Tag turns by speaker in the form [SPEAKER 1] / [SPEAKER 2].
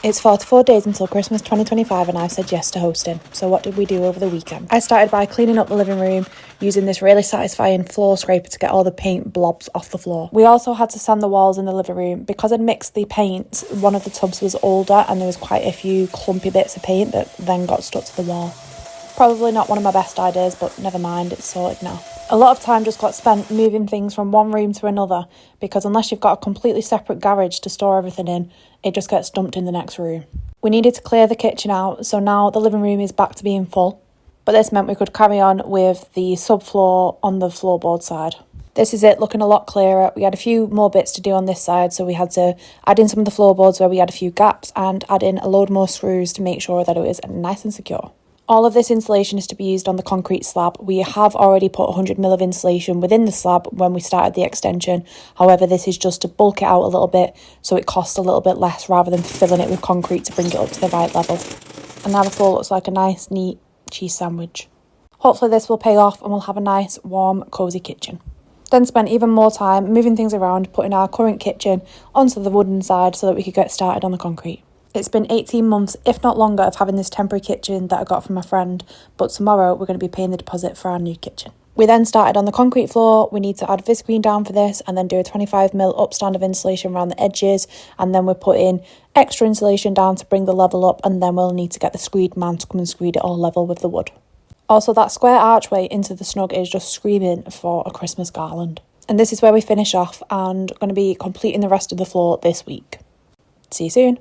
[SPEAKER 1] It's 44 days until Christmas 2025 and I said yes to hosting. So what did we do over the weekend? I started by cleaning up the living room using this really satisfying floor scraper to get all the paint blobs off the floor. We also had to sand the walls in the living room. Because I'd mixed the paint, one of the tubs was older and there was quite a few clumpy bits of paint that then got stuck to the wall. Probably not one of my best ideas, but never mind, it's sorted now. A lot of time just got spent moving things from one room to another because unless you've got a completely separate garage to store everything in, it just gets dumped in the next room. We needed to clear the kitchen out, so now the living room is back to being full. But this meant we could carry on with the subfloor on the floorboard side. This is it, looking a lot clearer. We had a few more bits to do on this side, so we had to add in some of the floorboards where we had a few gaps and add in a load more screws to make sure that it was nice and secure. All of this insulation is to be used on the concrete slab. We have already put 100mm of insulation within the slab when we started the extension. However, this is just to bulk it out a little bit so it costs a little bit less rather than filling it with concrete to bring it up to the right level. And now the floor looks like a nice, neat cheese sandwich. Hopefully this will pay off and we'll have a nice, warm, cosy kitchen. Then spent even more time moving things around, putting our current kitchen onto the wooden side so that we could get started on the concrete. It's been 18 months, if not longer, of having this temporary kitchen that I got from a friend, but tomorrow we're going to be paying the deposit for our new kitchen. We then started on the concrete floor. We need to add visqueen down for this and then do a 25mm upstand of insulation around the edges, and then we're putting extra insulation down to bring the level up, and then we'll need to get the screed man to come and screed it all level with the wood. Also, that square archway into the snug is just screaming for a Christmas garland. And this is where we finish off and going to be completing the rest of the floor this week. See you soon.